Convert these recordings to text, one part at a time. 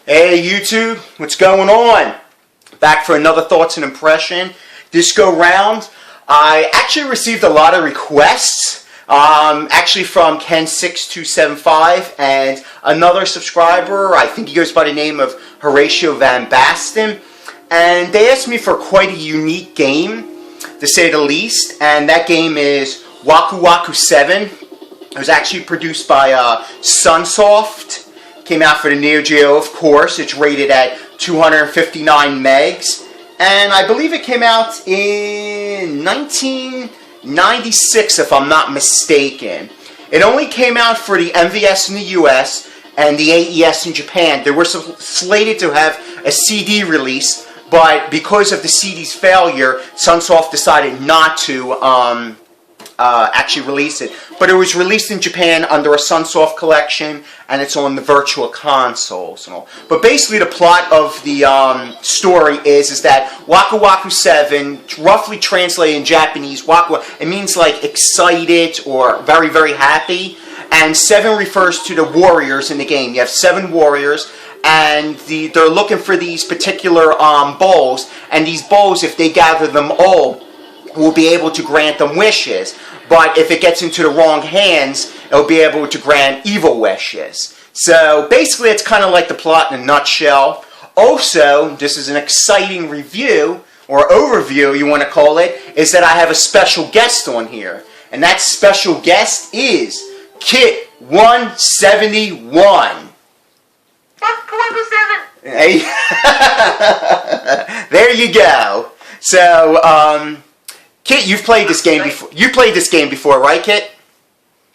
Hey YouTube, what's going on? Back for another Thoughts and Impression. This go round, I actually received a lot of requests, actually from Ken6275 and another subscriber, I think he goes by the name of Horatio Van Basten, and they asked me for quite a unique game, to say the least, and that game is Waku Waku 7. It was actually produced by Sunsoft. Came out for the Neo Geo, of course. It's rated at 259 megs. And I believe it came out in 1996, if I'm not mistaken. It only came out for the MVS in the US and the AES in Japan. They were slated to have a CD release, but because of the CD's failure, Sunsoft decided not to actually release it. But it was released in Japan under a Sunsoft collection, and it's on the virtual consoles and all. But basically the plot of the story is that Waku Waku 7, roughly translated in Japanese, Waku, it means like excited or very, very happy. And 7 refers to the warriors in the game. You have 7 warriors, and they're looking for these particular bowls. And these bowls, if they gather them all, will be able to grant them wishes. But if it gets into the wrong hands, it'll be able to grant evil wishes. So basically it's kind of like the plot in a nutshell. Also, this is an exciting review, or overview you want to call it, is that I have a special guest on here. And that special guest is KITT171. Hey. There you go. So, Kit, you've played this game before. You played this game before, right, Kit?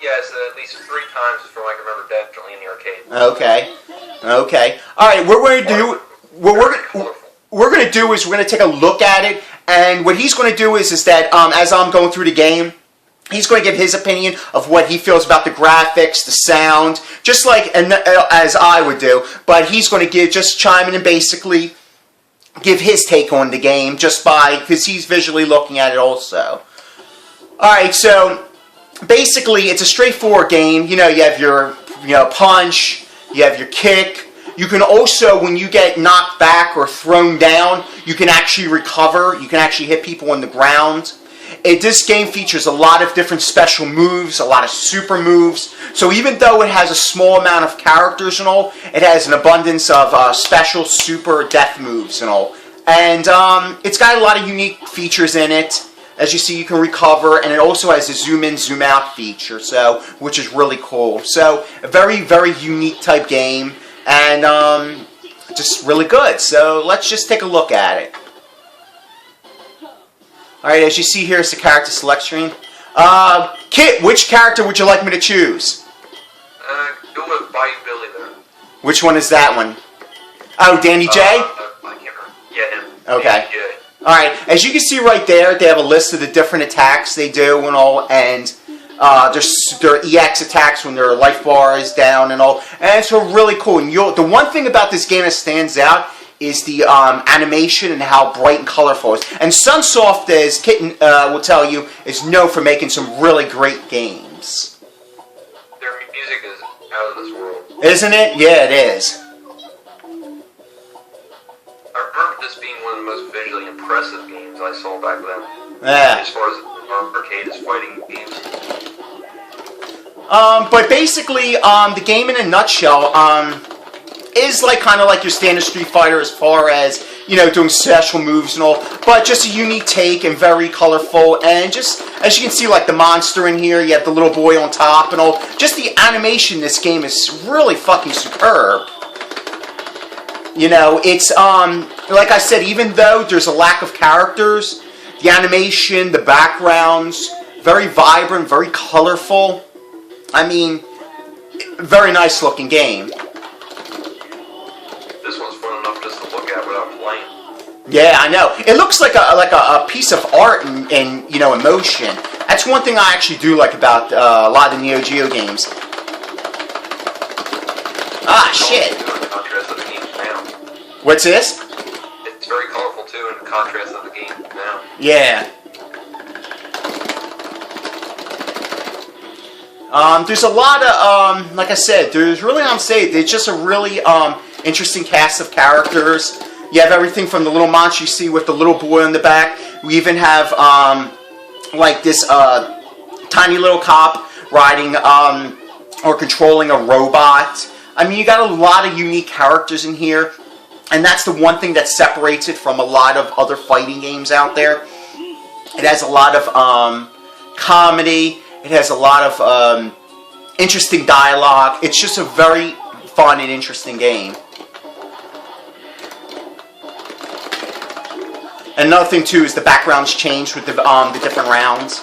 Yes, at least 3 times from I can remember, definitely in the arcade. Okay. Okay. All right. What we're going to do? We're going to do is we're going to take a look at it, and what he's going to do is that as I'm going through the game, he's going to give his opinion of what he feels about the graphics, the sound, just like as I would do. But he's going to just chime in and basically give his take on the game because he's visually looking at it also. Alright, so basically it's a straightforward game. You know, you have your punch, you have your kick. You can also, when you get knocked back or thrown down, you can actually recover. You can actually hit people on the ground. This game features a lot of different special moves, a lot of super moves. So even though it has a small amount of characters and all, it has an abundance of special super death moves and all. And it's got a lot of unique features in it. As you see, you can recover, and it also has a zoom in, zoom out feature, so which is really cool. So a very, very unique type game, and just really good. So let's just take a look at it. Alright, as you see here is the character select screen. Kit, which character would you like me to choose? Go with Bayou Billy there. Which one is that one? Oh, Danny J? I can't remember. Yeah, him. Okay. Alright, as you can see right there, they have a list of the different attacks they do and all, and their EX attacks when their life bar is down and all. And it's really cool. And the one thing about this game that stands out is the animation and how bright and colorful it is. And Sunsoft, as Kitten will tell you, is known for making some really great games. Their music is out of this world. Isn't it? Yeah, it is. I remember this being one of the most visually impressive games I saw back then. Yeah. As far as arcade is fighting games. But basically, the game in a nutshell, is like kind of like your standard Street Fighter as far as, doing special moves and all, but just a unique take and very colorful, and just, as you can see, like the monster in here, you have the little boy on top and all, just the animation in this game is really fucking superb. It's, like I said, even though there's a lack of characters, the animation, the backgrounds, very vibrant, very colorful. I mean, very nice looking game. Yeah, I know. It looks like a piece of art in motion. That's one thing I actually do like about a lot of the Neo Geo games. Ah, shit. What's this? It's very colorful too, in contrast of the game now. Yeah. There's a lot of, like I said, there's really on stage, it's just a really interesting cast of characters. You have everything from the little monster you see with the little boy on the back. We even have like this tiny little cop riding or controlling a robot. I mean, you got a lot of unique characters in here, and that's the one thing that separates it from a lot of other fighting games out there. It has a lot of comedy. It has a lot of interesting dialogue. It's just a very fun and interesting game. And another thing too is the backgrounds change with the different rounds.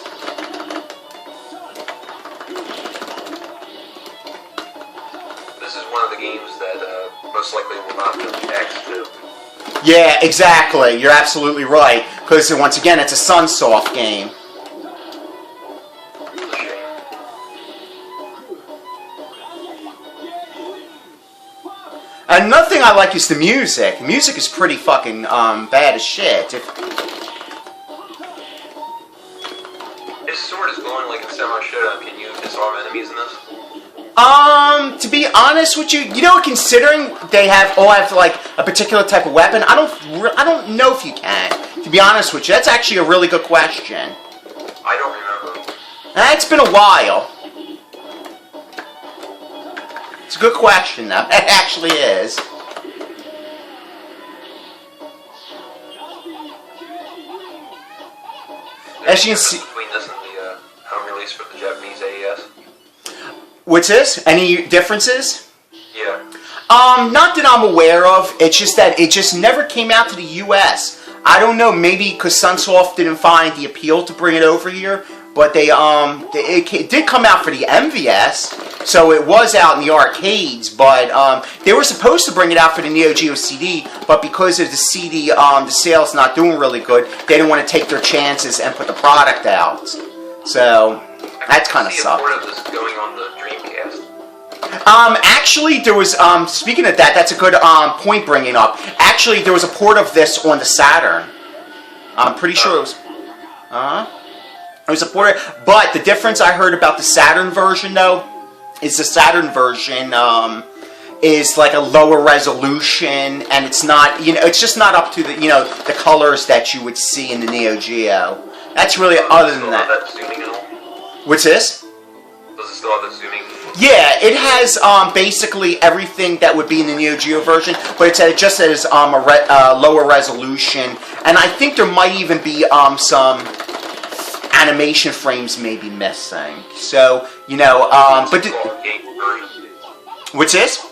This is one of the games that most likely will not be X to. Yeah, exactly. You're absolutely right. Because once again, it's a Sunsoft game. It's a shame. Another thing I like is the music. The music is pretty fucking bad as shit. His sword is glowing like in Samurai Shodown. Can you disarm enemies in this? To be honest with you, you know, considering they all have like a particular type of weapon, I don't know if you can. To be honest with you, that's actually a really good question. I don't remember. It's been a while. It's a good question, though. It actually is. As you can see, Between this and the home release for the Japanese AES. what's this? Any differences? Yeah. Not that I'm aware of. It's just that it just never came out to the U.S. I don't know, maybe because Sunsoft didn't find the appeal to bring it over here, but it did come out for the MVS, so it was out in the arcades, but they were supposed to bring it out for the Neo Geo CD, but because of the CD, the sales not doing really good, they didn't want to take their chances and put the product out. So, that's kind of sucked. I can see a port of this going on the Dreamcast. Actually, there was, speaking of that, that's a good point bringing up. Actually, there was a port of this on the Saturn. I'm pretty sure it was... It was a port, but the difference I heard about the Saturn version, though, is the Saturn version is like a lower resolution, and it's not, you know, it's just not up to the, you know, the colors that you would see in the Neo Geo. That's really, other than that. That zooming and all? What's this? Does it still have the zooming? Yeah, it has basically everything that would be in the Neo Geo version, but it's just as a lower resolution, and I think there might even be some animation frames may be missing. So, you know, but what's this?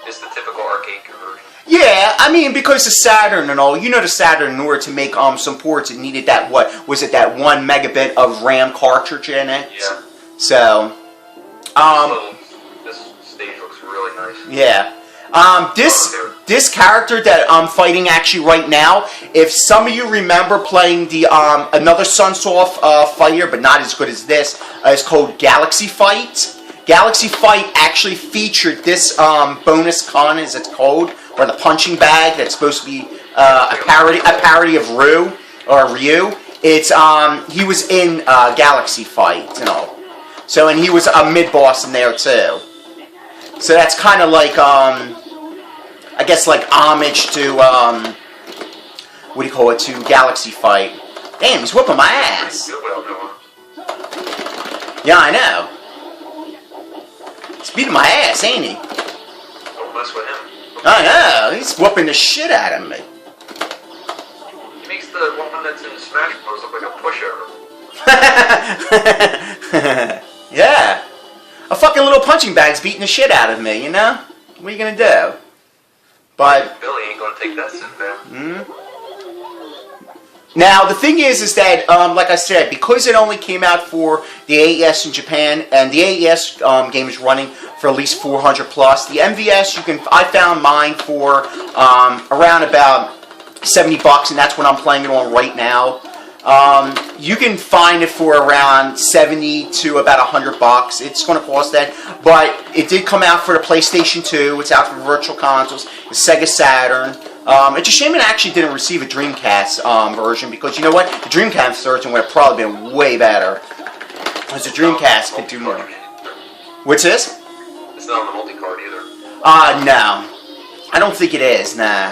It's the typical arcade conversion. Yeah, I mean, because the Saturn and all, you know, the Saturn, in order to make some ports, it needed that, what was it, that 1 megabit of RAM cartridge in it? Yeah. So, this stage looks really nice. yeah. This character that I'm fighting actually right now, if some of you remember playing the another Sunsoft fighter, but not as good as this, is called Galaxy Fight. Galaxy Fight actually featured this bonus con, as it's called, or the punching bag that's supposed to be a parody of Ryu. It's he was in Galaxy Fight, you know. So, and he was a mid-boss in there too. So that's kind of like, I guess like homage to, what do you call it, to Galaxy Fight. Damn, he's whooping my ass. Yeah, I know. He's beating my ass, ain't he? Don't mess with him. I know, he's whooping the shit out of me. He makes the one that's in Smash Bros. Look like a pushover. Yeah. A fucking little punching bag's beating the shit out of me, you know? What are you gonna do? But Billy ain't gonna take that sit down. Now the thing is that like I said, because it only came out for the AES in Japan, and the AES game is running for at least 400 plus. The MVS, I found mine for around about $70, and that's what I'm playing it on right now. You can find it for around 70 to about $100. It's going to cost that, but it did come out for the PlayStation 2. It's out for virtual consoles, the Sega Saturn. It's a shame it actually didn't receive a Dreamcast version, because you know what? The Dreamcast version would have probably been way better, because the Dreamcast could do more. What's this? It's not on the multi-card either. No. don't think it is, nah. I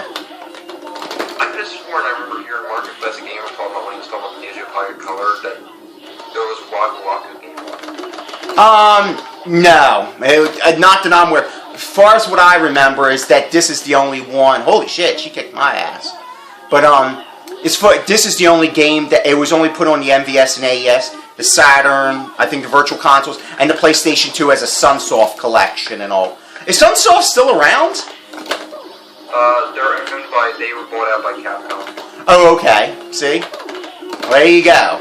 could have sworn I remember hearing Marketplace Gamer talk about when he was talking about Neo Geo Pocket Color that there was Waku Waku game. No. Not that I'm aware. As far as what I remember is that this is the only one. Holy shit, she kicked my ass. But, this is the only game that it was only put on the MVS and AES, the Saturn, I think the Virtual Consoles, and the PlayStation 2 as a Sunsoft collection and all. Is Sunsoft still around? They're owned by, they were bought out by Capcom. Oh, okay. See? There you go.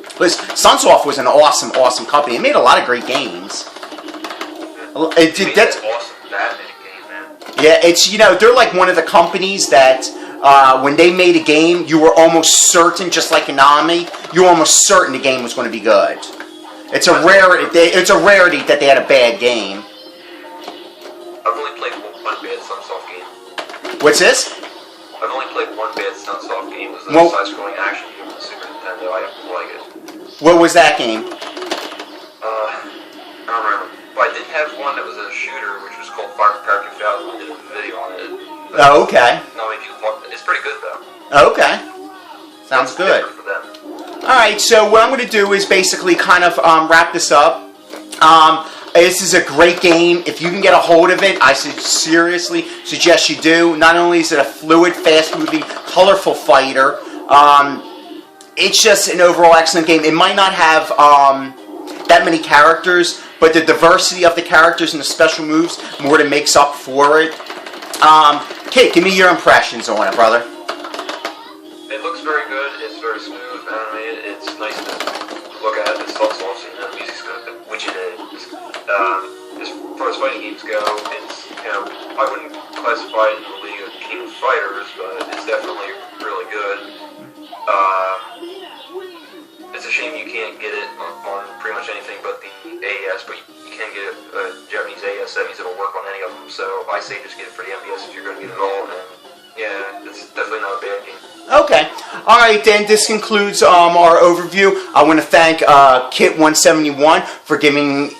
Because Sunsoft was an awesome, awesome company. It made a lot of great games. That's awesome. That many games, man. Yeah, it's, they're like one of the companies that when they made a game, you were almost certain, just like Konami, you were almost certain the game was going to be good. It's a rarity. It's a rarity that they had a bad game. I've only played one bad Sunsoft game. What's this? I've only played one bad Sunsoft game. It was a side-scrolling action game on the Super Nintendo. I didn't like it. What was that game? I don't remember. But I did have one that was a shooter, which was called Firecracker 2000. I did a video on it. Oh, okay. Not many people talk. It's pretty good though. Okay. Sounds good. For them. Alright, so what I'm going to do is basically kind of wrap this up. This is a great game. If you can get a hold of it, I seriously suggest you do. Not only is it a fluid, fast-moving, colorful fighter, it's just an overall excellent game. It might not have that many characters, but the diversity of the characters and the special moves more than makes up for it. Kit, give me your impressions on it, brother. It looks very good. It's very smooth animated. It's nice to look at. It's also the music's good, which it is. As far as fighting games go, it's I wouldn't classify it in the league of King of Fighters, but it's definitely really good. It's a shame you can't get it on pretty much anything but the AES, but you can get a Japanese AES. That means it'll work on any of them. So I say just get it for the MVS if you're going to get it all. And yeah, it's definitely not a bad game. Okay. Alright then, this concludes our overview. I want to thank KITT171 for giving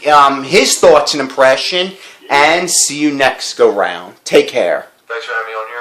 his thoughts and impression, and see you next go round. Take care. Thanks for having me on here.